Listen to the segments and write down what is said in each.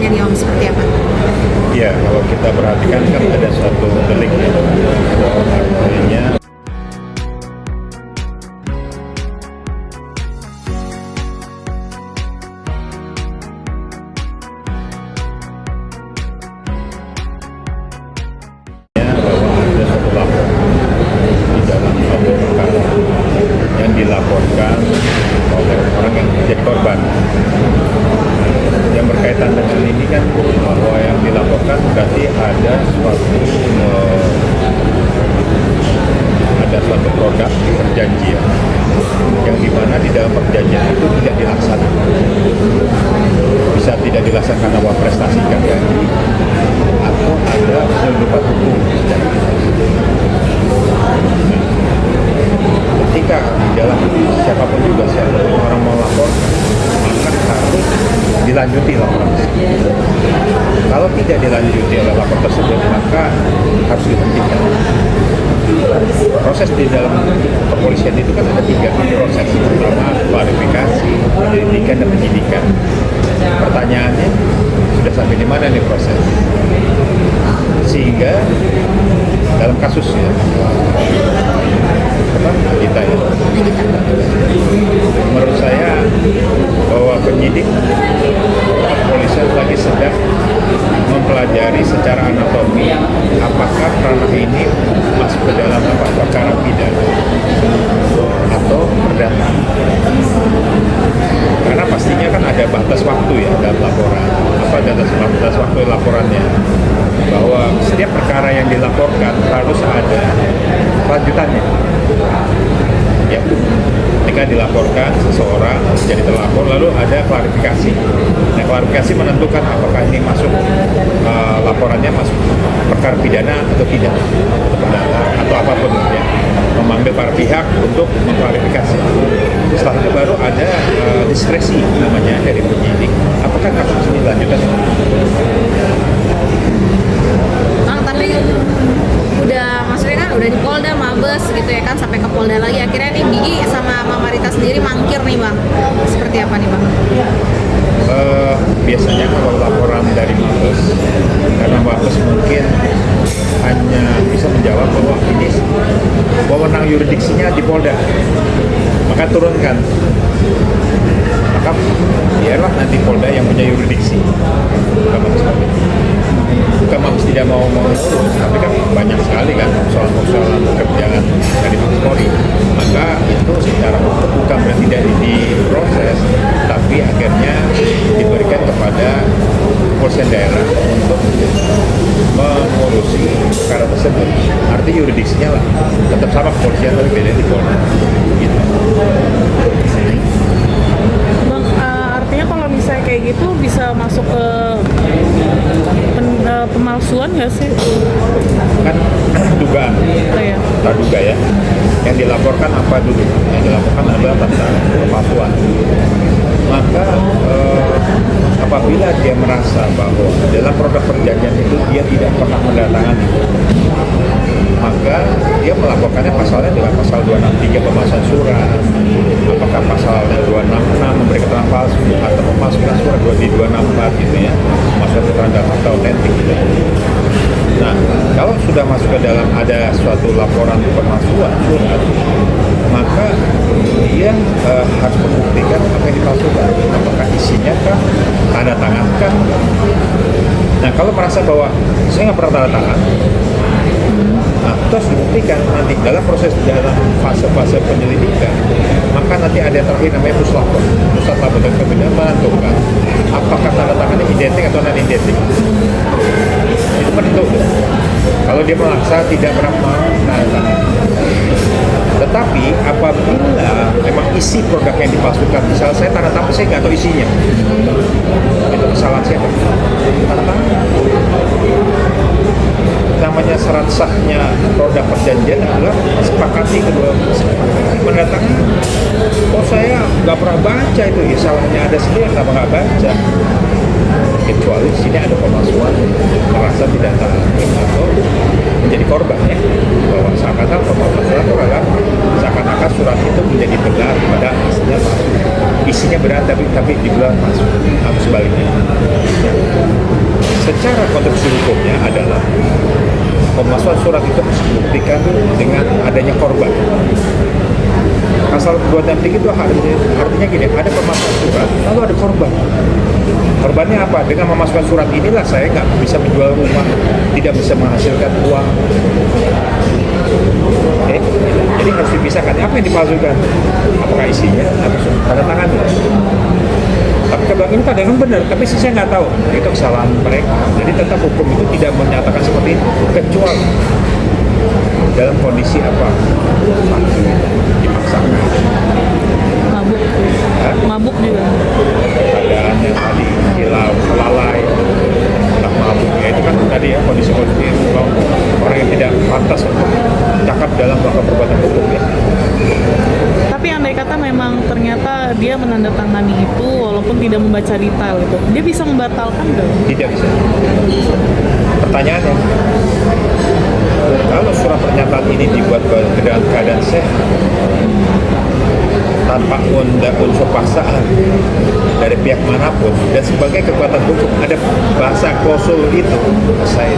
pertanyaannya nih Om, seperti apa? Ya, kalau kita perhatikan kan ada suatu delik ya, ada orang lainnya bahwa ada satu lapor di dalam suatu perkara yang dilaporkan oleh orang yang menjadi korban. Yang berkaitan dengan ini kan bahwa yang dilaporkan berarti ada suatu produk perjanjian yang dimana di dalam perjanjian itu tidak dilaksanakan, bisa tidak dilaksanakan karena prestasi gagal atau ada penyelundupan hukum. Ketika di dalam siapapun orang mau lapor, maka harus dilanjuti laporan. Kalau tidak dilanjuti oleh lapor tersebut, maka harus dihentikan. Proses di dalam kepolisian itu kan ada 3 proses. Pertama, klarifikasi, penyelidikan, dan penyidikan. Pertanyaannya, sudah sampai di mana nih proses? Sehingga dalam kasusnya kita ya, menurut saya bahwa penyidik kepolisian lagi sedang mempelajari secara anatomi apakah ranah ini masuk ke dalam perkara pidana atau perdata. Karena pastinya kan ada batas waktu ya dalam laporan. Apa batas waktu laporannya? Bahwa setiap perkara yang dilaporkan harus ada lanjutannya. Ya, ketika dilaporkan seseorang jadi terlapor, lalu ada klarifikasi. Nah, klarifikasi menentukan apakah ini masuk laporannya masuk perkara pidana atau tidak, atau perdata atau apapun ya. Memanggil para pihak untuk mengklarifikasi. Setelah itu baru ada diskresi namanya dari penyidik. Apakah kasus ini dilanjutkan? Tapi maksudnya kan udah di Polda, Mabes gitu ya kan, sampai ke Polda lagi. Akhirnya nih Gigi sama Mama Rita sendiri mangkir nih Bang. Seperti apa nih Bang? Biasanya kalau laporan dari Mabes, karena Mabes mungkin hanya bisa menjawab bahwa ini wewenang yurisdiksinya di Polda, maka turunkan. Maka biarlah nanti Polda yang punya yurisdiksi. Bukan Mabes tidak mau mengurus, tapi kan banyak sekali kan persoalan pekerjaan dari Mabes Polri. Maka itu secara hukum bukan berarti tidak diproses, tapi akhirnya diberikan kepada kepolisian daerah untuk mengurusi perkara tersebut. Arti yurisdiksinya lah tetap sama kepolisian, tapi beda di Polda. Gitu. Bang, artinya kalau misalnya kayak gitu bisa masuk ke pemalsuan nggak sih? Kan dugaan, Oh, ya. praduga ya. Yang dilaporkan apa dulu? Yang dilaporkan adalah tentang pemalsuan. Maka apabila dia merasa bahwa dalam produk perjanjian itu dia tidak pernah mendatangani, maka dia melaporkannya pasalnya dengan pasal 263 pemalsuan surat, apakah pasalnya 266 memberi keterangan palsu atau memasukkan surat di 264 gitu ya, memasukkan keterangan data atau autentik gitu. Nah, kalau sudah masuk ke dalam ada suatu laporan pemalsuan surat, maka dia harus membuktikan apa yang dipalsukan, apakah isinya kah, tanda tangan kah. Nah, kalau merasa bahwa saya nggak pernah tanda tangan, nah, terus dibuktikan nanti dalam proses dalam fase-fase penyelidikan, maka nanti ada yang terakhir namanya puslapor. Pusat laboratorium kriminal menentukan apakah tanda tangannya identik atau non identik. Itu menentukan. Kalau dia memaksa tidak pernah mau tanda tangan. Tetapi apabila memang isi produk yang dipalsukan, misal saya tanda tangan saya nggak tahu isinya, itu kesalahan siapa? Tanda tangan. Namanya syarat sahnya produk perjanjian adalah sepakati kedua mendatangkan. Oh saya nggak pernah baca itu, ya salahnya ada sendiri, kenapa nggak baca? Kecuali di sini ada pemalsuan, merasa tidak tahu atau menjadi korban ya, bahwa seakan-akan pemalsuan surat itu adalah seakan-akan surat itu menjadi benar pada aslinya palsu, isinya benar tapi dibilang palsu atau sebaliknya. pemalsuan surat itu harus dibuktikan dengan adanya korban. Pasal 263 itu artinya gini, ada pemalsuan surat, lalu ada korban. Korbannya apa? Dengan memasukkan surat inilah saya nggak bisa menjual rumah, tidak bisa menghasilkan uang. Jadi harus dipisahkan. Apa yang dipalsukan? Apakah isinya atau tanda tangan? Tapi kalau ini kadang benar, tapi saya nggak tahu. Itu kesalahan mereka. Jadi tetap hukum itu tidak menyatakan seperti itu, kecuali dalam kondisi apa? Dipaksakan. Mabuk. Mabuk juga. Keadaan yang tadi hilau, lalai, tak mabuk, ya itu kan tadi ya kondisi orang yang tidak pantas untuk cakap dalam rangka perbuatan hukum ya. Tapi andai kata memang ternyata dia menandatangani itu walaupun tidak membaca detail itu, dia bisa membatalkan nggak? Tidak bisa. Pertanyaannya, kalau surat pernyataan ini dibuat dalam keadaan sehat, tanpa unsur paksaan dari pihak manapun dan sebagai kekuatan hukum ada bahasa klausul itu saya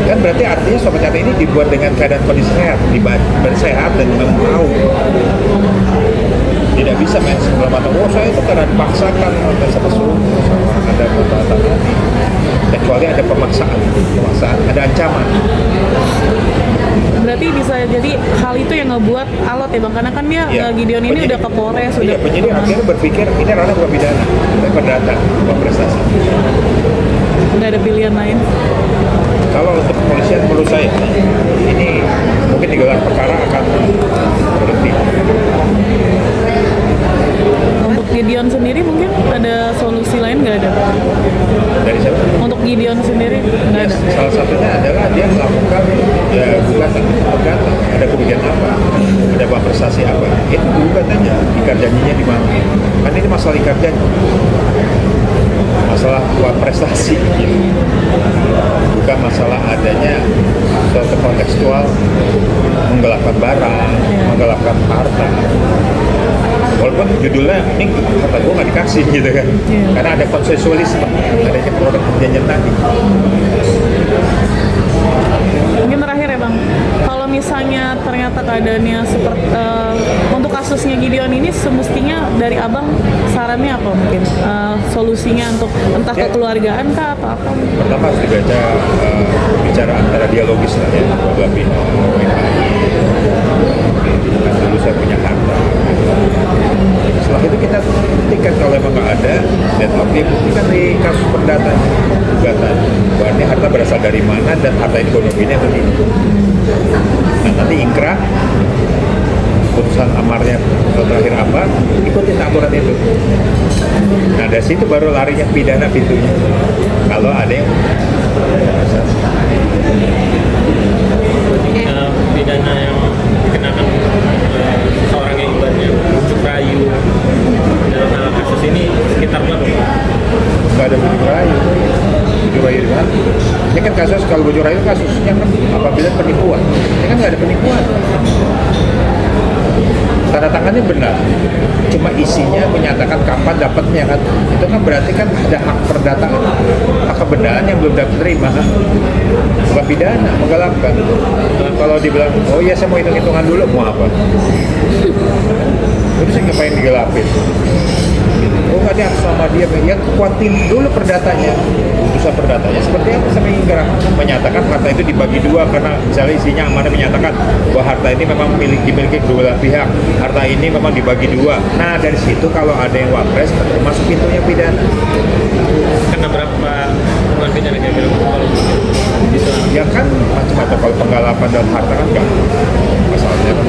kan berarti artinya surat pernyataan ini dibuat dengan keadaan kondisi sehat, bersehat dan mau, tidak bisa main sebelah mata. Oh saya itu karena dipaksakan dan sama suruh ada pembahasan kecuali ada pemaksaan, ada ancaman. Berarti bisa jadi hal itu yang ngebuat alot ya bang, karena kan dia Gideon ini udah ke Polres, sudah penyidik akhirnya berpikir ini ranah bukan pidana, tapi perdata, bukan prestasi. udah ada pilihan lain. Kalau untuk kepolisian menurut saya ini mungkin digelar perkara akan berhenti. Untuk Gideon sendiri mungkin ada solusi lain nggak ada? Dari siapa? Untuk Gideon sendiri nggak ada? Salah satunya adalah dia melakukan gugatan, ada kerugian apa, ada apa prestasi apa, itu gugatannya, ikat janjinya di mana? Kan ini masalah ikat janji, masalah buat prestasi, gitu. Bukan masalah adanya suatu kontekstual menggelapkan barang, menggelapkan harta. Walaupun judulnya ini harta gue nggak dikasih gitu kan, karena ada konsensualisme, adanya produk perjanjian tadi. Mungkin terakhir ya bang, kalau misalnya ternyata keadaannya seperti untuk kasusnya Gideon ini semestinya dari abang sarannya apa mungkin solusinya untuk entah kekeluargaan kah atau apa? Pertama harus dibaca bicara antara dialogis lah ya, dua pihak. Kan dulu saya punya harta. Setelah itu kita buktikan kalau memang nggak ada deadlock, dia buktikan di kasus perdata gugatan bahwa ini harta berasal dari mana dan harta ini ekonominya atau tidak. Nah nanti ingkrah putusan amarnya terakhir apa, ikutin aturan itu. Nah dari situ baru larinya pidana pintunya kalau ada yang pidana yang dikenakan seorang yang ibaratnya bujuk rayu dalam hal kasus ini sekitar berapa? Nggak ada bujuk rayu di mana? Ini kan kasus, kalau bujuk rayu kasusnya kan apabila penipuan, ini kan nggak ada penipuan. Tanda tangannya benar, cuma isinya menyatakan kapan dapatnya kan, itu kan berarti kan ada hak perdataan, hak kebenaran yang belum dapat terima kan, bukan pidana, menggelapkan. Kalau dibilang, oh iya saya mau hitung-hitungan dulu, mau apa? Terus ngapain digelapin? Oh nggak, dia sama dia, ya kuatin dulu perdatanya, putusan perdatanya seperti apa sampai ingkrah menyatakan harta itu dibagi dua karena misalnya isinya amanah menyatakan bahwa harta ini memang dimiliki kedua pihak, harta ini memang dibagi dua. Nah dari situ kalau ada yang wapres termasuk pintunya pidana. Karena berapa bukan pidana kira-kira kalau bisa? Ya kan macam-macam, kalau penggalapan dalam harta kan enggak, masalahnya kan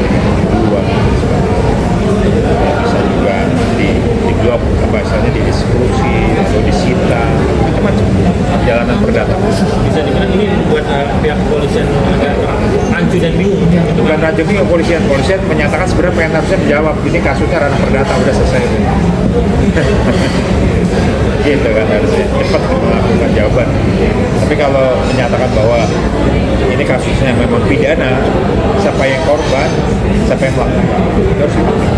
dua. Bisa juga digelap, misalnya dieksekusi atau disita, macam-macam jalanan perdata. Bisa dibilang ini buat pihak kepolisian agak rancu dan bingung. Bukan rancu bingung, polisian menyatakan sebenarnya pengen harusnya menjawab ini kasusnya ranah perdata udah selesai. Gitu kan harusnya cepat melakukan jawaban. Tapi kalau menyatakan bahwa ini kasusnya memang pidana, siapa yang korban, siapa yang melakukan, itu harus dipakai.